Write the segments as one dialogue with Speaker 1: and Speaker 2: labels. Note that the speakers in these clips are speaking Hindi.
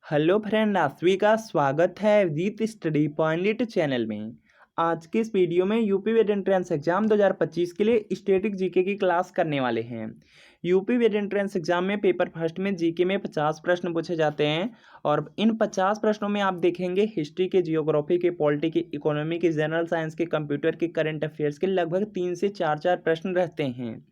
Speaker 1: हेलो फ्रेंड, आप सभी का स्वागत है विद स्टडी पॉइंट चैनल में। आज के इस वीडियो में यूपी वेद एंट्रेंस एग्जाम 2025 के लिए स्टैटिक जीके की क्लास करने वाले हैं। यूपी वेद एंट्रेंस एग्जाम में पेपर फर्स्ट में जीके में 50 प्रश्न पूछे जाते हैं और इन 50 प्रश्नों में आप देखेंगे हिस्ट्री के, जियोग्राफी के, पॉलिटी के, इकोनॉमी के, जनरल साइंस के, कंप्यूटर के, करंट अफेयर्स के लगभग 3 से 4 प्रश्न रहते हैं।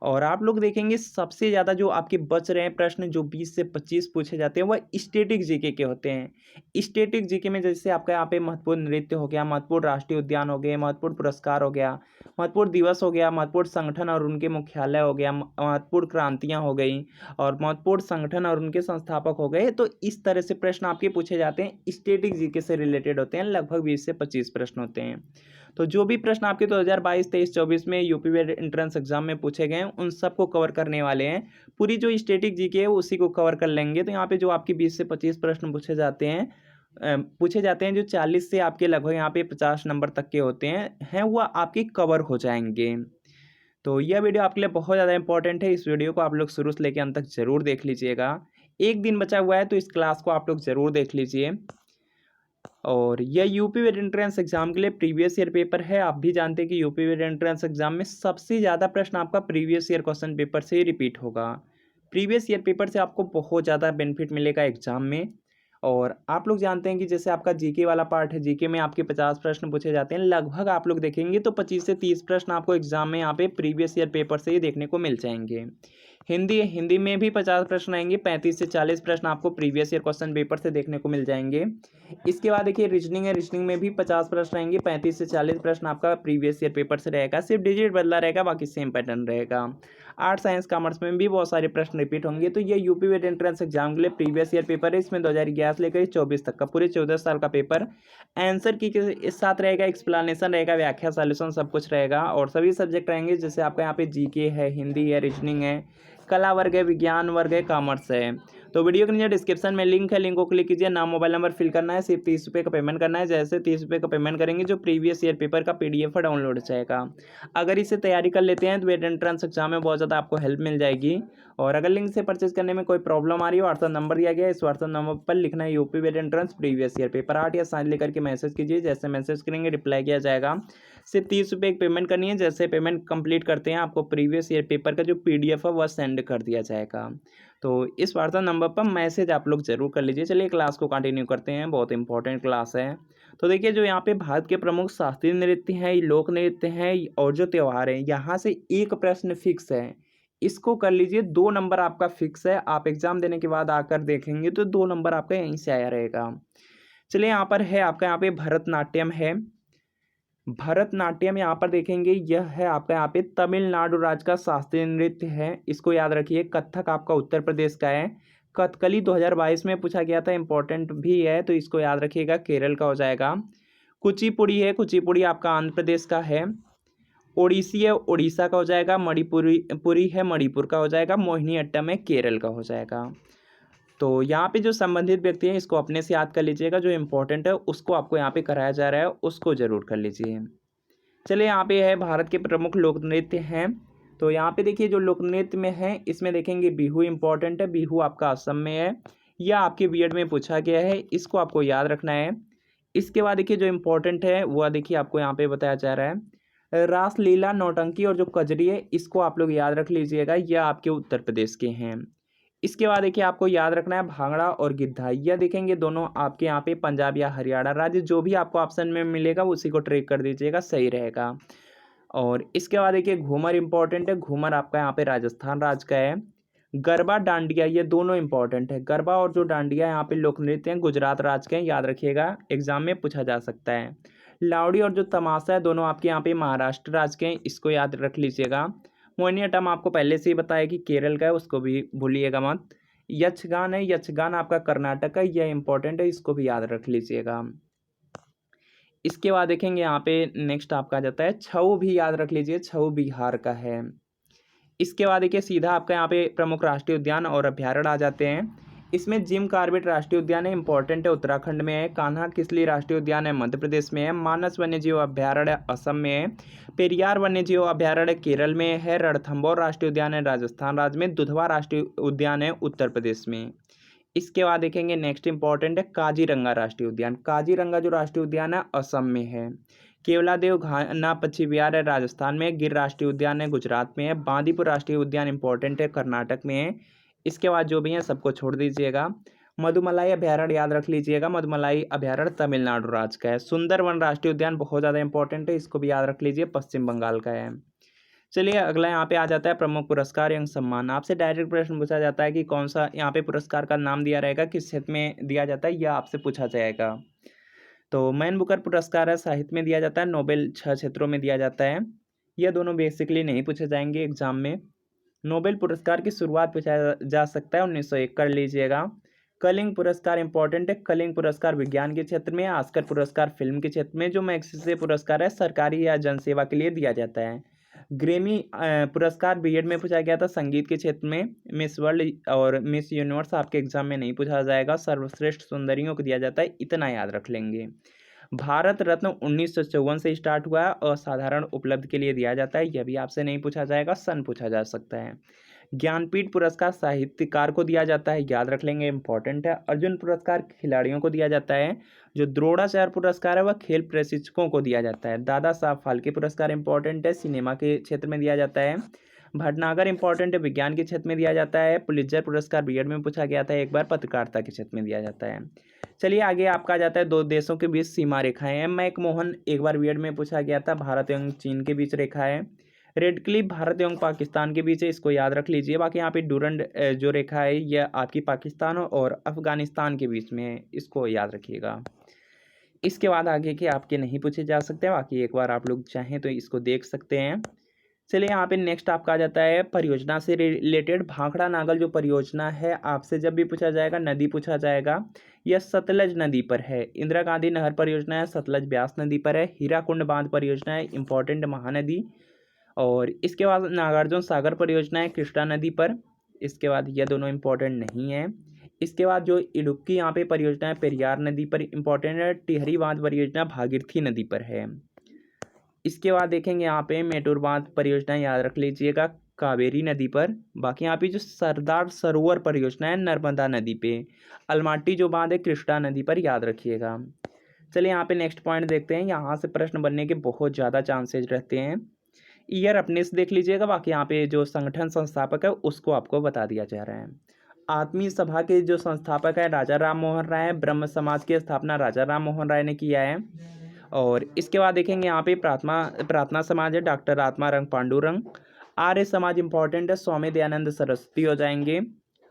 Speaker 1: और आप लोग देखेंगे सबसे ज़्यादा जो आपके बच रहे हैं प्रश्न जो 20 से 25 पूछे जाते हैं वह स्टैटिक जीके के होते हैं। स्टैटिक जीके में जैसे आपका यहाँ पे महत्वपूर्ण नृत्य हो गया, महत्वपूर्ण राष्ट्रीय उद्यान हो गए, महत्वपूर्ण पुरस्कार हो गया, महत्वपूर्ण दिवस हो गया, महत्वपूर्ण संगठन और उनके मुख्यालय हो गया, महत्वपूर्ण क्रांतियाँ हो गई और महत्वपूर्ण संगठन और उनके संस्थापक हो गए। तो इस तरह से प्रश्न आपके पूछे जाते हैं, स्टैटिक जीके से रिलेटेड होते हैं। लगभग 20 से 25 प्रश्न होते हैं। तो जो भी प्रश्न आपके 2022, 23, 24 में यूपी वेद एंट्रेंस एग्जाम में पूछे गए हैं उन सबको कवर करने वाले हैं। पूरी जो स्टैटिक जीके है उसी को कवर कर लेंगे। तो यहाँ पे जो आपके 20 से 25 प्रश्न पूछे जाते हैं जो 40 से आपके लगभग यहाँ पे 50 नंबर तक के होते हैं वह आपके कवर हो जाएंगे। तो यह वीडियो आपके लिए बहुत ज़्यादा इंपॉर्टेंट है। इस वीडियो को आप लोग शुरू से लेकर अंत तक जरूर देख लीजिएगा। एक दिन बचा हुआ है तो इस क्लास को आप लोग जरूर देख लीजिए। और यह यूपी वेद एंट्रेंस एग्जाम के लिए प्रीवियस ईयर पेपर है। आप भी जानते हैं कि यूपी वेद एंट्रेंस एग्जाम में सबसे ज़्यादा प्रश्न आपका प्रीवियस ईयर क्वेश्चन पेपर से ही रिपीट होगा। प्रीवियस ईयर पेपर से आपको बहुत ज़्यादा बेनिफिट मिलेगा एग्जाम में। और आप लोग जानते हैं कि जैसे आपका जीके वाला पार्ट है, जीके में आपके 50 प्रश्न पूछे जाते हैं। लगभग आप लोग देखेंगे तो 25 से 30 प्रश्न आपको एग्जाम में यहाँ पे प्रीवियस ईयर पेपर से ही देखने को मिल जाएंगे। हिंदी में भी 50 प्रश्न आएंगे। 35 से 40 प्रश्न आपको प्रीवियस ईयर क्वेश्चन पेपर से देखने को मिल जाएंगे। इसके बाद देखिए रीजनिंग है, रीजनिंग में भी 50 प्रश्न आएंगे। 35 से 40 प्रश्न आपका प्रीवियस ईयर पेपर से रहेगा। सिर्फ डिजिट बदला रहेगा, बाकी सेम पैटर्न रहेगा। आर्ट, साइंस, कॉमर्स में भी बहुत सारे प्रश्न रिपीट होंगे। तो ये यूपी वेद एंट्रेंस एग्जाम के लिए प्रीवियस ईयर पेपर है। इसमें 2011 से लेकर 24 तक का पूरे 14 साल का पेपर आंसर की के साथ रहेगा, एक्सप्लेनेशन रहेगा, व्याख्या, सॉल्यूशन सब कुछ रहेगा। और सभी सब्जेक्ट रहेंगे जैसे आपका यहाँ पे जीके है, हिंदी है, रीजनिंग है, कला वर्ग है, विज्ञान वर्ग है, कॉमर्स है। तो वीडियो के नीचे डिस्क्रिप्शन में लिंक है, लिंक को क्लिक कीजिए। नाम, मोबाइल नंबर फिल करना है। सिर्फ 30 रुपये का पेमेंट करना है। जैसे 30 रुपये का पेमेंट करेंगे जो प्रीवियस ईयर पेपर का PDF डाउनलोड हो जाएगा। अगर इसे तैयारी कर लेते हैं तो वेद एंट्रेंस एग्जाम में बहुत ज़्यादा आपको हेल्प मिल जाएगी। और अगर लिंक से परचेज करने में कोई प्रॉब्लम आ रही हो, व्हाट्सअप नंबर दिया गया है, इस व्हाट्सअप नंबर पर लिखना है यूपी वेद entrance previous year paper art या साइंस लेकर के मैसेज कीजिए। जैसे मैसेज करेंगे रिप्लाई किया जाएगा। सिर्फ 30 रुपये पेमेंट करनी है। जैसे पेमेंट कंप्लीट करते हैं आपको प्रीवियस ईयर पेपर का जो PDF है वह सेंड कर दिया जाएगा। तो इस व्हाट्सएप नंबर पर मैसेज आप लोग जरूर कर लीजिए। चलिए क्लास को कंटिन्यू करते हैं, बहुत इंपॉर्टेंट क्लास है। तो देखिए जो यहाँ पे भारत के प्रमुख शास्त्रीय नृत्य हैं, लोक नृत्य हैं और जो त्यौहार हैं, यहाँ से एक प्रश्न फिक्स है। इसको कर लीजिए। 2 नंबर आपका फिक्स है। आप एग्जाम देने के बाद आकर देखेंगे तो 2 नंबर आपका यहीं से आया रहेगा। चलिए यहाँ पर है आपका, यहाँ पे भरतनाट्यम है। भरतनाट्यम यहाँ पर देखेंगे, यह है आपका यहाँ पे तमिलनाडु राज्य का शास्त्रीय नृत्य है। इसको याद रखिए। कथक आपका उत्तर प्रदेश का है। कथकली 2022 में पूछा गया था, इंपॉर्टेंट भी है तो इसको याद रखिएगा, केरल का हो जाएगा। कुचिपुड़ी है, कुचिपुड़ी आपका आंध्र प्रदेश का है। ओडिसी है, उड़ीसा का हो जाएगा। मणिपुरी पुरी है, मणिपुर का हो जाएगा। मोहिनीअट्टम है, केरल का हो जाएगा। तो यहाँ पे जो संबंधित व्यक्ति हैं इसको अपने से याद कर लीजिएगा। जो इंपॉर्टेंट है उसको आपको यहाँ पे कराया जा रहा है उसको जरूर कर लीजिए। चलिए यहाँ पे है भारत के प्रमुख लोक नृत्य हैं। तो यहाँ पे देखिए जो लोक नृत्य में है इसमें देखेंगे बिहू इंपॉर्टेंट है। बिहू आपका असम में है। यह आपके बीएड में पूछा गया है, इसको आपको याद रखना है। इसके बाद देखिए जो इंपॉर्टेंट है वह देखिए आपको यहाँ पे बताया जा रहा है। रासलीला, नौटंकी और जो कजरी है इसको आप लोग याद रख लीजिएगा। यह आपके उत्तर प्रदेश के हैं। इसके बाद देखिए आपको याद रखना है भांगड़ा और गिद्धा। यह देखेंगे दोनों आपके यहाँ पे पंजाब या हरियाणा राज्य, जो भी आपको ऑप्शन में मिलेगा उसी को ट्रेक कर दीजिएगा, सही रहेगा। और इसके बाद देखिए घूमर इंपॉर्टेंट है। घूमर आपका यहाँ पे राजस्थान राज्य का है। गरबा, डांडिया ये दोनों इंपॉर्टेंट है। गरबा और जो डांडिया यहाँ पे लोक नृत्य हैं गुजरात राज्य के हैं, याद रखिएगा, एग्जाम में पूछा जा सकता है। लावड़ी और जो तमाशा है दोनों आपके यहाँ पे महाराष्ट्र राज्य के हैं, इसको याद रख लीजिएगा। मोहिनीअट्टम आपको पहले से ही बताया कि केरल का है, उसको भी भूलिएगा मत। यक्षगान है, यक्षगान आपका कर्नाटक का, यह इंपॉर्टेंट है, इसको भी याद रख लीजिएगा। इसके बाद देखेंगे यहाँ पे नेक्स्ट आपका आ जाता है छऊ, भी याद रख लीजिए, छऊ बिहार का है। इसके बाद देखिए सीधा आपका यहाँ पे प्रमुख राष्ट्रीय उद्यान और अभ्यारण्य आ जाते हैं। इसमें जिम कॉर्बेट राष्ट्रीय उद्यान है, इंपॉर्टेंट है, उत्तराखंड में है। कान्हा किसली राष्ट्रीय उद्यान है, मध्य प्रदेश में है। मानस वन्यजीव अभ्यारण्य असम में है। पेरियार वन्यजीव अभ्यारण्य केरल में है। रणथंभौर राष्ट्रीय उद्यान है राजस्थान राज्य में। दुधवा राष्ट्रीय उद्यान है उत्तर प्रदेश में। इसके बाद देखेंगे नेक्स्ट इंपॉर्टेंट है काजीरंगा राष्ट्रीय उद्यान। काजीरंगा जो राष्ट्रीय उद्यान है असम में है। केवलादेव घाना पक्षी विहार है राजस्थान में। गिर राष्ट्रीय उद्यान है गुजरात में है। बांदीपुर राष्ट्रीय उद्यान इंपॉर्टेंट है कर्नाटक में है। इसके बाद जो भी है सबको छोड़ दीजिएगा। मधुमलाई अभ्यारण्य याद रख लीजिएगा, मधुमलाई अभ्यारण्य तमिलनाडु राज्य का है। सुंदरवन राष्ट्रीय उद्यान बहुत ज़्यादा इंपॉर्टेंट है, इसको भी याद रख लीजिए, पश्चिम बंगाल का है। चलिए अगला यहाँ पे आ जाता है प्रमुख पुरस्कार एवं सम्मान। आपसे डायरेक्ट प्रश्न पूछा जाता है कि कौन सा यहाँ पे पुरस्कार का नाम दिया रहेगा, किस क्षेत्र में दिया जाता है, यह आपसे पूछा जाएगा। तो मैन बुकर पुरस्कार है साहित्य में दिया जाता है। नोबेल 6 क्षेत्रों में दिया जाता है। यह दोनों बेसिकली नहीं पूछे जाएंगे एग्जाम में। नोबेल पुरस्कार की शुरुआत पूछा जा सकता है 1901 कर लीजिएगा। कलिंग पुरस्कार इंपॉर्टेंट है। कलिंग पुरस्कार विज्ञान के क्षेत्र में, ऑस्कर पुरस्कार फिल्म के क्षेत्र में। जो मैग्सेसे पुरस्कार है सरकारी या जनसेवा के लिए दिया जाता है। ग्रेमी पुरस्कार बीएड में पूछा गया था संगीत के क्षेत्र में। मिस वर्ल्ड और मिस यूनिवर्स आपके एग्जाम में नहीं पूछा जाएगा, सर्वश्रेष्ठ सुंदरियों को दिया जाता है, इतना याद रख लेंगे। भारत रत्न 1954 से स्टार्ट हुआ है, असाधारण उपलब्धि के लिए दिया जाता है, यह भी आपसे नहीं पूछा जाएगा, सन पूछा जा सकता है। ज्ञानपीठ पुरस्कार साहित्यकार को दिया जाता है, याद रख लेंगे, इंपॉर्टेंट है। अर्जुन पुरस्कार खिलाड़ियों को दिया जाता है। जो द्रोणाचार्य पुरस्कार है वह खेल प्रशिक्षकों को दिया जाता है। दादा साहब फाल्के पुरस्कार इंपॉर्टेंट है, सिनेमा के क्षेत्र में दिया जाता है। भटनागर इंपॉर्टेंट है, विज्ञान के क्षेत्र में दिया जाता है। पुलित्जर पुरस्कार बीएड में पूछा गया था एक बार, पत्रकारिता के क्षेत्र में दिया जाता है। चलिए आगे आपका जाता है दो देशों के बीच सीमा रेखाएं हैं। मैकमोहन एक बार बीएड में पूछा गया था, भारत एवं चीन के बीच रेखा है। रेड क्लिफ भारत एवं पाकिस्तान के बीच है, इसको याद रख लीजिए। बाकी यहाँ पे डूरंड जो रेखा है यह आपकी पाकिस्तान और अफगानिस्तान के बीच में है, इसको याद रखिएगा। इसके बाद आगे के आपके नहीं पूछे जा सकते, बाकी एक बार आप लोग चाहें तो इसको देख सकते हैं। चलिए यहाँ पे नेक्स्ट आपका आ जाता है परियोजना से रिलेटेड। भाखड़ा नागल जो परियोजना है आपसे जब भी पूछा जाएगा, नदी पूछा जाएगा, यह सतलज नदी पर है। इंदिरा गांधी नहर परियोजना है, सतलज ब्यास नदी पर है। हीराकुंड बांध परियोजना है, इंपॉर्टेंट, महानदी। और इसके बाद नागार्जुन सागर परियोजना है, कृष्णा नदी पर। इसके बाद यह दोनों इंपॉर्टेंट नहीं है। इसके बाद जो इडुक्की यहाँ पे परियोजना है पेरियार नदी पर इंपॉर्टेंट है। टिहरी बांध परियोजना भागीरथी नदी पर है। इसके बाद देखेंगे यहाँ पे मेटूर बांध परियोजना, याद रख लीजिएगा, कावेरी नदी पर। बाकी यहाँ पे जो सरदार सरोवर परियोजना है नर्मदा नदी पे। अलमाटी जो बांध है कृष्णा नदी पर, याद रखिएगा। चलिए यहाँ पे नेक्स्ट पॉइंट देखते हैं। यहाँ से प्रश्न बनने के बहुत ज़्यादा चांसेज रहते हैं। ईयर अपने से देख लीजिएगा। बाकी यहाँ पे जो संगठन संस्थापक है उसको आपको बता दिया जा रहा है। आत्मीय सभा के जो संस्थापक है राजा राम मोहन राय है। ब्रह्म समाज की स्थापना राजा राम मोहन राय ने किया है। और इसके बाद देखेंगे यहाँ पे प्रार्थना समाज है, डॉक्टर आत्मारंग पांडुरंग। आर्य समाज इंपॉर्टेंट है, स्वामी दयानंद सरस्वती हो जाएंगे।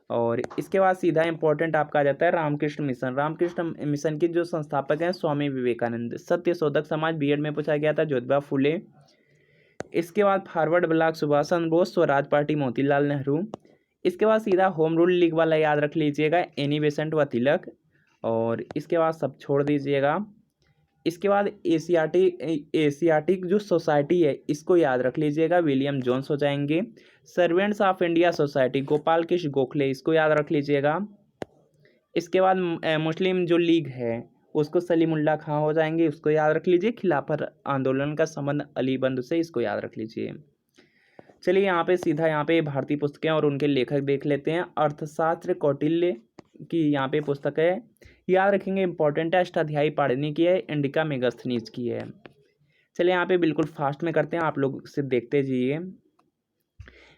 Speaker 1: और इसके बाद सीधा इंपॉर्टेंट आपका आ जाता है रामकृष्ण मिशन। रामकृष्ण मिशन के जो संस्थापक हैं स्वामी विवेकानंद। सत्य शोधक समाज बीएड में पूछा गया था, ज्योतिबा फुले। इसके बाद forward block Subhash Chandra Bose, Swaraj party Motilal Nehru. इसके बाद सीधा होम रूल लीग वाला याद रख लीजिएगा, एनी बेसेंट व तिलक। और इसके बाद सब छोड़ दीजिएगा। इसके बाद एशियाटिक जो सोसाइटी है इसको याद रख लीजिएगा, विलियम जोन्स हो जाएंगे। Servants of India society Gopal Krishna Gokhale, इसको याद रख लीजिएगा। इसके बाद मुस्लिम जो लीग है उसको सलीमुल्लाह खां हो जाएंगे, उसको याद रख लीजिए। खिलाफत आंदोलन का संबंध अली बंधु से, इसको याद रख लीजिए। चलिए यहाँ पे सीधा यहाँ पे भारतीय पुस्तकें और उनके लेखक देख लेते हैं। अर्थशास्त्र कौटिल्य की यहाँ पे पुस्तक है, याद रखेंगे, इंपॉर्टेंट है। अष्टाध्यायी पाणिनि की है, इंडिका मेगास्थनीज की है। चलिए यहाँ पे बिल्कुल फास्ट में करते हैं, आप लोग सिर्फ देखते जाइए।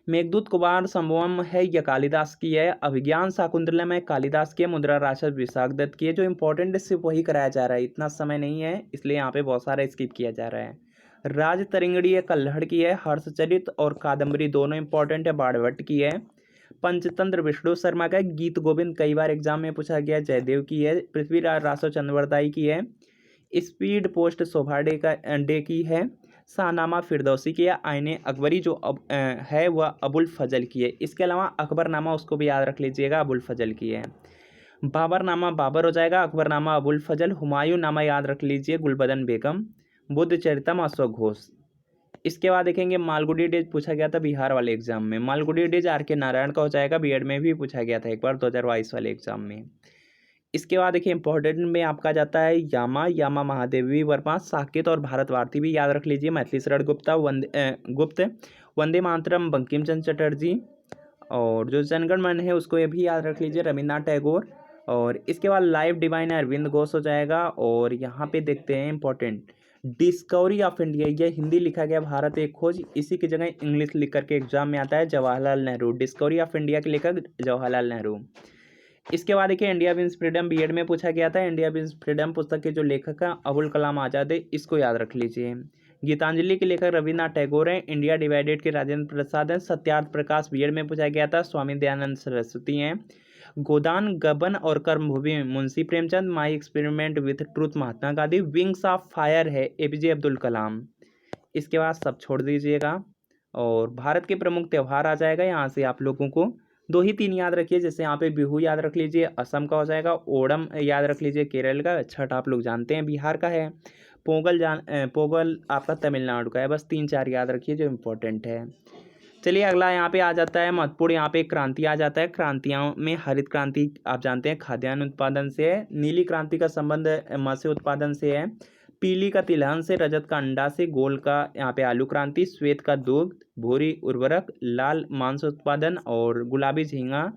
Speaker 1: मेघदूत कुमार संभवम है, यह कालिदास की है। अभिज्ञान शाकुंतलम है, कालिदास की है। मुद्रा राक्षस विशाखदत्त की है। जो इंपॉर्टेंट है सिर्फ वही कराया जा रहा है, इतना समय नहीं है इसलिए यहाँ पे बहुत सारा स्किप किया जा रहा है। राज तरिंगड़ी है, कल्हड़ की है। हर्षचरित और कादम्बरी दोनों इंपॉर्टेंट है, बाणभट्ट की है। पंचतंत्र विष्णु शर्मा का है। गीत गोविंद कई बार एग्जाम में पूछा गया, जयदेव की है। पृथ्वीराज रासो चंद्रवरदाई की है। स्पीड पोस्ट शोभा डे की है। शाहनामा फिरदौसी की है। आईने अकबरी जो है वह अबुल फजल की है। इसके अलावा अकबरनामा उसको भी याद रख लीजिएगा, अबुल फजल की है। बाबरनामा बाबर हो जाएगा, अकबरनामा अबुल फजल। हुमायूं नामा याद रख लीजिए, गुलबदन बेगम। बुद्ध चरितम अश्वघोष घोष। इसके बाद देखेंगे मालगुडी डेज पूछा गया था बिहार वाले एग्जाम में। मालगुडी डेज आर के नारायण का हो जाएगा, बीएड में भी पूछा गया था एक बार 2022 वाले एग्जाम में। इसके बाद देखिए इंपॉर्टेंट में आपका जाता है यामा महादेवी वर्मा। साकेत और भारत भारती भी याद रख लीजिए। मैथिली शरण गुप्त। वंदे मातरम बंकिम चंद्र चटर्जी। और जो जनगण मन है उसको ये भी याद रख लीजिए, रविन्द्रनाथ टैगोर। और इसके बाद लाइफ डिवाइन अरविंद घोष हो जाएगा। और यहाँ पे देखते हैं इंपॉर्टेंट डिस्कवरी ऑफ इंडिया, यह हिंदी लिखा गया भारत एक खोज, इसी की जगह इंग्लिश लिख करके एग्जाम में आता है Jawaharlal Nehru. Discovery of India के लेखक जवाहरलाल नेहरू। इसके बाद देखिए इंडिया विंस फ्रीडम बीएड में पूछा गया था। इंडिया विंस फ्रीडम पुस्तक के जो लेखक हैं अबुल कलाम आज़ाद है, इसको याद रख लीजिए। गीतांजलि के लेखक रविन्द्रनाथ टैगोर हैं। इंडिया डिवाइडेड के राजेंद्र प्रसाद हैं। सत्यार्थ प्रकाश बीएड में पूछा गया था, स्वामी दयानंद सरस्वती हैं। गोदान गबन और कर्मभूमि Munshi Premchand. My experiment with truth Mahatma Gandhi. Wings of fire है एपीजे अब्दुल कलाम। इसके बाद सब छोड़ दीजिएगा और भारत के प्रमुख त्यौहार आ जाएगा। यहाँ से आप लोगों को 2 ही 3 याद रखिए, जैसे यहाँ पे बिहू याद रख लीजिए, असम का हो जाएगा। ओणम याद रख लीजिए केरल का। छठ आप लोग जानते हैं बिहार का है। पोंगल आपका तमिलनाडु का है। बस 3-4 याद रखिए जो इम्पोर्टेंट है। चलिए अगला यहाँ पे आ जाता है महत्वपूर्ण, यहाँ पे क्रांति आ जाता है। क्रांतियों में हरित क्रांति आप जानते हैं खाद्यान्न उत्पादन से है। नीली क्रांति का संबंध मत्स्य उत्पादन से है। पीली का तिलहन से, रजत का अंडा से, गोल का यहाँ पे आलू क्रांति, श्वेत का दुग्ध, भूरी उर्वरक, लाल मांस उत्पादन और गुलाबी झींगा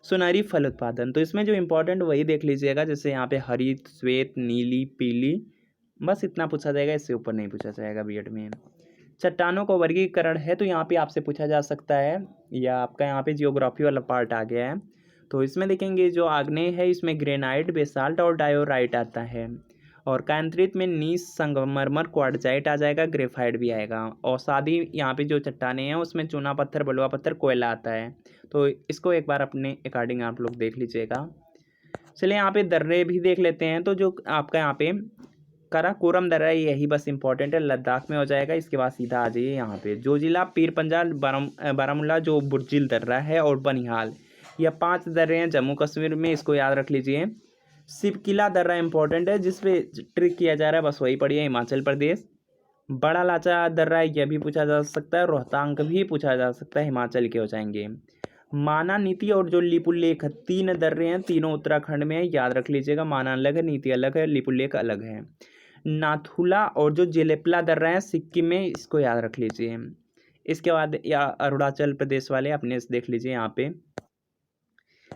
Speaker 1: सुनहरी फल उत्पादन। तो इसमें जो इम्पोर्टेंट वही देख लीजिएगा, जैसे यहाँ पे हरित, श्वेत, नीली, पीली, बस इतना पूछा जाएगा, इससे ऊपर नहीं पूछा जाएगा बीएड में। चट्टानों का वर्गीकरण है तो यहाँ पे आपसे पूछा जा सकता है, या आपका यहाँ पे जियोग्राफी वाला पार्ट आ गया है। तो इसमें देखेंगे जो आग्नेय है इसमें ग्रेनाइट, बेसाल्ट और डायोराइट आता है। और कांतरित में नीस, संगमरमर, क्वार्टजाइट आ जाएगा, ग्रेफाइट भी आएगा। और सादी यहाँ पे जो चट्टानें हैं उसमें चूना पत्थर, बलुआ पत्थर, कोयला आता है। तो इसको एक बार अपने अकॉर्डिंग आप लोग देख लीजिएगा। चलिए यहाँ पे दर्रे भी देख लेते हैं। तो जो आपका यहाँ पे काराकोरम दर्रा है, यही बस इंपॉर्टेंट है, लद्दाख में हो जाएगा। इसके बाद सीधा आ जाइए यहाँ पे जोजिला, पीर पंजाल, बारामूला जो बुर्जिल दर्रा है, और बनिहाल, यह 5 दर्रे हैं जम्मू कश्मीर में, इसको याद रख लीजिए। सिपकिला दर्रा इंपॉर्टेंट है, जिसपे ट्रिक किया जा रहा है, बस वही पढ़िए, हिमाचल प्रदेश। बड़ा लाचा दर्रा है, यह भी पूछा जा सकता है। रोहतांग भी पूछा जा सकता है, हिमाचल के हो जाएंगे। माना, नीति और जो लिपुलेख, 3 दर्रे हैं, तीनों उत्तराखंड में है, याद रख लीजिएगा। माना अलग है, नीति अलग है, लिपुलेख अलग है। नाथुला और जो जेलेपला दर्रा है सिक्किम में, इसको याद रख लीजिए। इसके बाद या अरुणाचल प्रदेश वाले अपने से देख लीजिए यहाँ पे।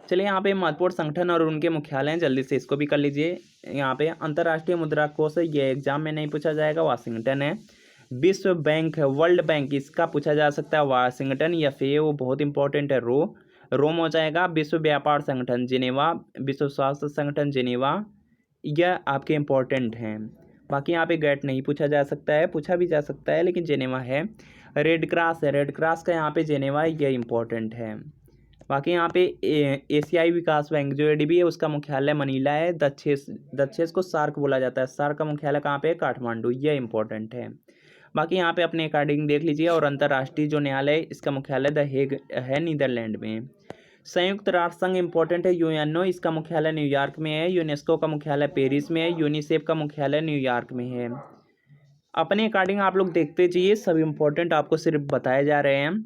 Speaker 1: चलिए यहाँ पे महत्वपूर्ण संगठन और उनके मुख्यालय हैं, जल्दी से इसको भी कर लीजिए। यहाँ पे अंतर्राष्ट्रीय मुद्रा कोष है, ये एग्जाम में नहीं पूछा जाएगा, वाशिंगटन है। विश्व बैंक है, वर्ल्ड बैंक, इसका पूछा जा सकता है, वाशिंगटन। या फिर वो बहुत इंपॉर्टेंट है, रोम हो जाएगा। विश्व व्यापार संगठन जिनेवा, विश्व स्वास्थ्य संगठन जिनेवा, यह आपके इंपॉर्टेंट हैं। बाकी यहाँ पे गेट नहीं पूछा जा सकता है, पूछा भी जा सकता है लेकिन जेनेवा है। रेड क्रॉस है, रेड क्रॉस का यहाँ पे जेनेवा, यह इंपॉर्टेंट है। बाकी यहाँ पे एशियाई विकास बैंक जो एडीबी है उसका मुख्यालय मनीला है। दक्षेस को सार्क बोला जाता है, सार्क का मुख्यालय कहाँ पे है, काठमांडू, यह इंपॉर्टेंट है। बाकी यहाँ पे अपने अकॉर्डिंग देख लीजिए। और अंतर्राष्ट्रीय जो न्यायालय इसका मुख्यालय द हेग है, नीदरलैंड में। संयुक्त राष्ट्र संघ इंपॉर्टेंट है, यूएनओ, इसका मुख्यालय न्यूयॉर्क में है। यूनेस्को का मुख्यालय पेरिस में है। यूनिसेफ का मुख्यालय न्यूयॉर्क में है। अपने अकॉर्डिंग आप लोग देखते जाइए, सब इंपॉर्टेंट आपको सिर्फ बताए जा रहे हैं।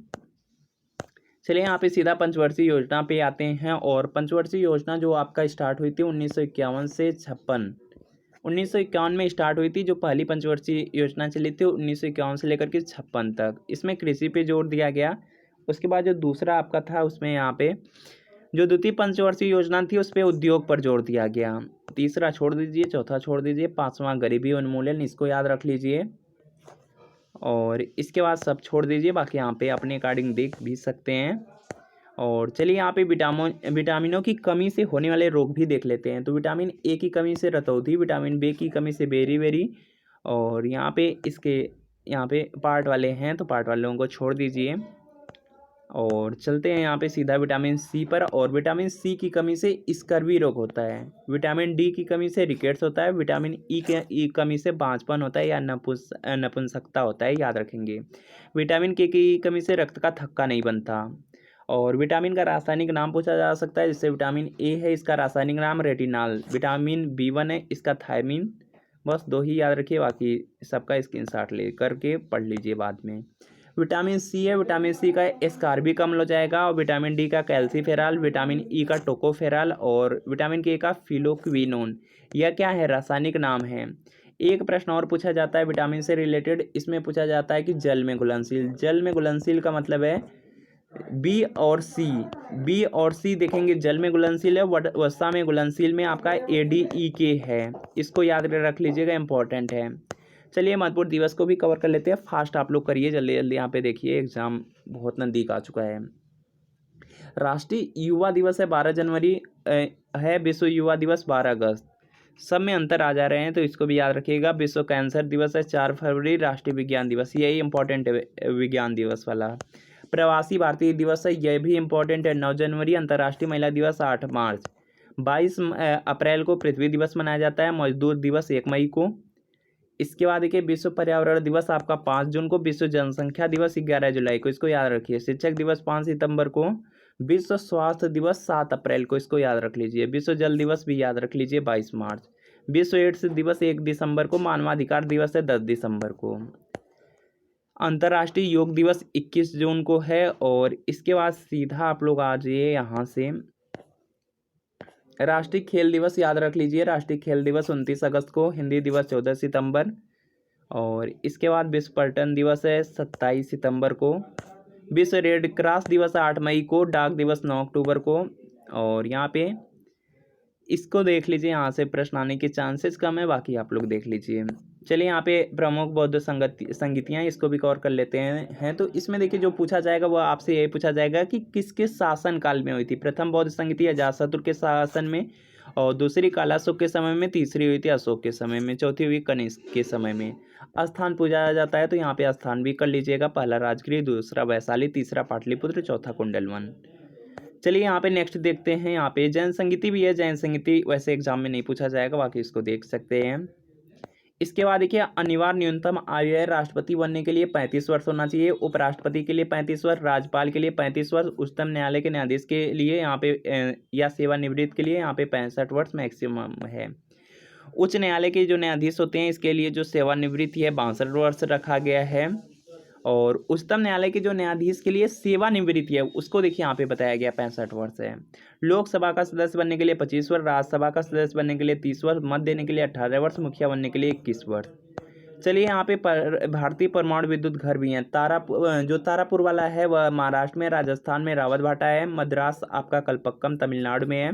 Speaker 1: चलिए यहाँ पे सीधा पंचवर्षीय योजना पे आते हैं। और पंचवर्षीय योजना जो आपका स्टार्ट हुई थी 1951 से 56, 1951 में स्टार्ट हुई थी। जो पहली पंचवर्षीय योजना चली थी 1951 से लेकर के 56 तक, इसमें कृषि पे जोर दिया गया। उसके बाद जो दूसरा आपका था उसमें यहाँ पे जो द्वितीय पंचवर्षीय योजना थी उस पर उद्योग पर जोर दिया गया। तीसरा छोड़ दीजिए, चौथा छोड़ दीजिए, 5वां गरीबी उन्मूलन, इसको याद रख लीजिए। और इसके बाद सब छोड़ दीजिए, बाकी यहाँ पे अपने अकॉर्डिंग देख भी सकते हैं। और चलिए यहाँ पे विटामिनों की कमी से होने वाले रोग भी देख लेते हैं। तो विटामिन ए की कमी से रतौंधी, विटामिन बी की कमी से बेरी, और यहाँ पे इसके यहाँ पे पार्ट वाले हैं तो पार्ट वाले लोगों को छोड़ दीजिए। और चलते हैं यहाँ पे सीधा विटामिन सी पर। और विटामिन सी की कमी से स्कर्वी रोग होता है। विटामिन डी की कमी से रिकेट्स होता है। विटामिन ई की कमी से बांझपन होता है या नपुंसकता होता है, याद रखेंगे। विटामिन के की कमी से रक्त का थक्का नहीं बनता। और विटामिन का रासायनिक नाम पूछा जा सकता है, जैसे विटामिन ए है, इसका रासायनिक नाम रेटिनॉल। विटामिन B1 है, इसका थायमिन। बस 2 ही याद रखिए, बाकी सबका स्क्रीनशॉट ले करके पढ़ लीजिए बाद में। विटामिन सी है, विटामिन सी का एस्कार्बिक अम्ल हो जाएगा। और विटामिन डी का कैल्सीफेरॉल, विटामिन ई का टोकोफेरॉल, और विटामिन के का फिलोक्विनोन। यह क्या है, रासायनिक नाम है। एक प्रश्न और पूछा जाता है विटामिन से रिलेटेड, इसमें पूछा जाता है कि जल में घुलनशील। जल में घुलनशील का मतलब है बी और सी देखेंगे जल में घुलनशील है, वसा में घुलनशील में आपका ADE है, इसको याद रख लीजिएगा, इंपॉर्टेंट है। चलिए महत्वपूर्ण दिवस को भी कवर कर लेते हैं, फास्ट आप लोग करिए जल्दी जल्दी, यहाँ पे देखिए एग्जाम बहुत नज़दीक आ चुका है। राष्ट्रीय युवा दिवस है 12 जनवरी है, विश्व युवा दिवस 12 अगस्त, सब में अंतर आ जा रहे हैं तो इसको भी याद रखिएगा। विश्व कैंसर दिवस है 4 फरवरी, राष्ट्रीय विज्ञान दिवस, यही इंपॉर्टेंट है विज्ञान दिवस वाला। प्रवासी भारतीय दिवस है, यह भी इंपॉर्टेंट है 9 जनवरी। अंतर्राष्ट्रीय महिला दिवस 8 मार्च। 22 अप्रैल को पृथ्वी दिवस मनाया जाता है। मजदूर दिवस 1 मई को। इसके बाद देखिए विश्व पर्यावरण दिवस आपका 5 जून को। विश्व जनसंख्या दिवस 11 जुलाई को, इसको याद रखिए। शिक्षक दिवस 5 सितंबर को। विश्व स्वास्थ्य दिवस 7 अप्रैल को, इसको याद रख लीजिए। विश्व जल दिवस भी याद रख लीजिए 22 मार्च। विश्व एड्स दिवस 1 दिसंबर को। मानवाधिकार दिवस है 10 दिसंबर को। अंतर्राष्ट्रीय योग दिवस 21 जून को है। और इसके बाद सीधा आप लोग आ जाइए यहाँ से, राष्ट्रीय खेल दिवस याद रख लीजिए। राष्ट्रीय खेल दिवस 29 अगस्त को। हिंदी दिवस 14 सितंबर। और इसके बाद विश्व पर्यटन दिवस है 27 सितंबर को। विश्व रेड क्रॉस दिवस 8 मई को। डाक दिवस 9 अक्टूबर को। और यहाँ पे इसको देख लीजिए, यहाँ से प्रश्न आने के चांसेस कम है, बाकी आप लोग देख लीजिए। चलिए यहाँ पे प्रमुख बौद्ध संगतियाँ, इसको भी कवर कर लेते हैं। तो इसमें देखिए जो पूछा जाएगा वो आपसे यही पूछा जाएगा कि किसके शासन काल में हुई थी। प्रथम बौद्ध संगति अजातशत्रु के शासन में, और दूसरी कालाशोक के समय में, तीसरी हुई थी अशोक के समय में, चौथी हुई कनिष्क के समय में। स्थान पूजा जाता है तो यहाँ पे स्थान भी कर लीजिएगा। पहला राजगृह, दूसरा वैशाली, तीसरा पाटलिपुत्र, चौथा कुंडलवन। चलिए यहाँ पे नेक्स्ट देखते हैं। यहाँ पे जैन संगीति भी है। जैन संगीति वैसे एग्जाम में नहीं पूछा जाएगा, बाकी इसको देख सकते हैं। इसके बाद देखिए अनिवार्य न्यूनतम आयु है राष्ट्रपति बनने के लिए 35 वर्ष होना चाहिए। उपराष्ट्रपति के लिए 35 वर्ष, राज्यपाल के लिए 35 वर्ष, उच्चतम न्यायालय के न्यायाधीश के लिए यहाँ पे या सेवानिवृत्त के लिए यहाँ पे 65 वर्ष मैक्सिमम है। उच्च न्यायालय के जो न्यायाधीश होते हैं इसके लिए जो सेवानिवृत्ति है 62 वर्ष रखा गया है। और उच्चतम न्यायालय के जो न्यायाधीश के लिए सेवानिवृत्ति है उसको देखिए यहाँ पे बताया गया 65 वर्ष है। लोकसभा का सदस्य बनने के लिए 25 वर्ष, राज्यसभा का सदस्य बनने के लिए 30 वर्ष, मत देने के लिए 18 वर्ष, मुखिया बनने के लिए 21 वर्ष। चलिए यहाँ पे भारतीय परमाणु विद्युत घर भी हैं। जो तारापुर वाला है वह महाराष्ट्र में, राजस्थान में रावतभाटा है, मद्रास आपका कलपक्कम तमिलनाडु में है।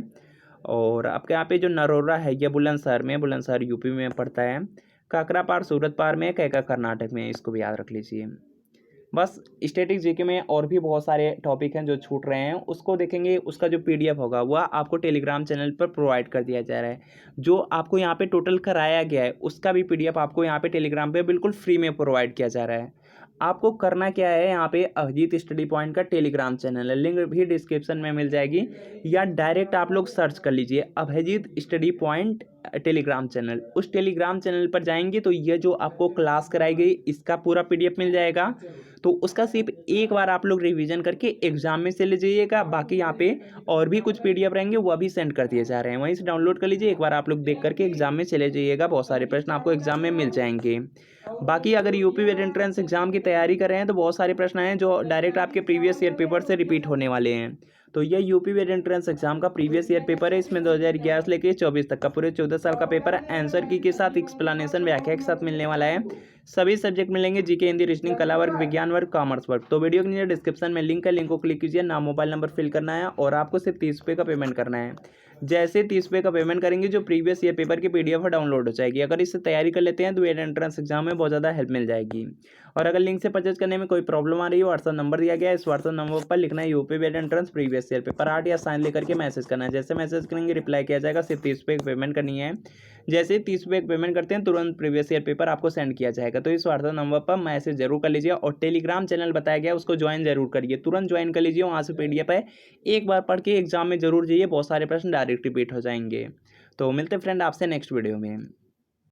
Speaker 1: और आपके यहाँ पे जो नरोरा है यह बुलंदशहर में, बुलंदशहर यूपी में पड़ता है। काकरापार सूरतपार में, कैका कर्नाटक में, इसको भी याद रख लीजिए। बस स्टैटिक जीके में और भी बहुत सारे टॉपिक हैं जो छूट रहे हैं, उसको देखेंगे। उसका जो PDF होगा वह आपको टेलीग्राम चैनल पर प्रोवाइड कर दिया जा रहा है। जो आपको यहाँ पे टोटल कराया गया है उसका भी PDF आपको यहाँ पे टेलीग्राम पे बिल्कुल फ्री में प्रोवाइड किया जा रहा है। आपको करना क्या है, यहाँ पे अभिजीत स्टडी पॉइंट का टेलीग्राम चैनल है, लिंक भी डिस्क्रिप्शन में मिल जाएगी, या डायरेक्ट आप लोग सर्च कर लीजिए Abhijeet study point Telegram channel. उस टेलीग्राम चैनल पर जाएंगे तो ये जो आपको क्लास कराई गई इसका पूरा PDF मिल जाएगा। तो उसका सिर्फ एक बार आप लोग रिवीजन करके एग्जाम में से ले जाइएगा। बाकी यहाँ पे और भी कुछ PDF रहेंगे वो अभी सेंड कर दिए जा रहे हैं, वहीं से डाउनलोड कर लीजिए। एक बार आप लोग देख करके एग्जाम में चले जाइएगा, बहुत सारे प्रश्न आपको एग्जाम में मिल जाएंगे। बाकी अगर यूपी वेट एंट्रेंस एग्जाम की तैयारी कर रहे हैं तो बहुत सारे प्रश्न हैं जो डायरेक्ट आपके प्रीवियस ईयर पेपर से रिपीट होने वाले हैं। तो ये यूपी वेट एंट्रेंस एग्जाम का प्रीवियस ईयर पेपर है। इसमें 2011 से लेकर 24 तक का पूरे 14 साल का पेपर है। आंसर की के साथ एक्सप्लेनेशन व्याख्या के साथ मिलने वाला है। सभी सब्जेक्ट मिलेंगे, जीके, हिंदी, रीजनिंग, कला वर्ग, विज्ञान वर्ग, कॉमर्स वर्ग। तो वीडियो के नीचे डिस्क्रिप्शन में लिंक है, लिंक को क्लिक कीजिए, नाम मोबाइल नंबर फिल करना है और आपको सिर्फ 30 रुपये का पेमेंट करना है। जैसे 30 रुपये का पेमेंट करेंगे जो प्रीवियस ईयर पेपर की PDF डाउनलोड हो जाएगी। अगर इससे तैयारी कर लेते हैं तो वेट एंट्रेंस एग्जाम में बहुत ज़्यादा हेल्प मिल जाएगी। और अगर लिंक से परचेज करने में कोई प्रॉब्लम आ रही है, व्हाट्सअप नंबर दिया गया है, इस व्हाट्सअप नंबर पर लिखना है यूपी वेट एंट्रेंस प्रीवियस ईयर पेपर 8 या साइन लेकर के मैसेज करना है। जैसे मैसेज करेंगे रिप्लाई किया जाएगा, सिर्फ 30 रुपये की पेमेंट करनी है। जैसे ही 30 रुपये पेमेंट करते हैं तुरंत प्रीवियस ईयर पेपर आपको सेंड किया जाएगा। तो इस व्हाट्सएप नंबर पर मैसेज जरूर कर लीजिए और टेलीग्राम चैनल बताया गया उसको ज्वाइन जरूर करिए, तुरंत ज्वाइन कर लीजिए। वहाँ से PDF है, एक बार पढ़ के एग्जाम में जरूर जाइए, बहुत सारे प्रश्न डायरेक्ट रिपीट हो जाएंगे। तो मिलते हैं फ्रेंड आपसे नेक्स्ट वीडियो में।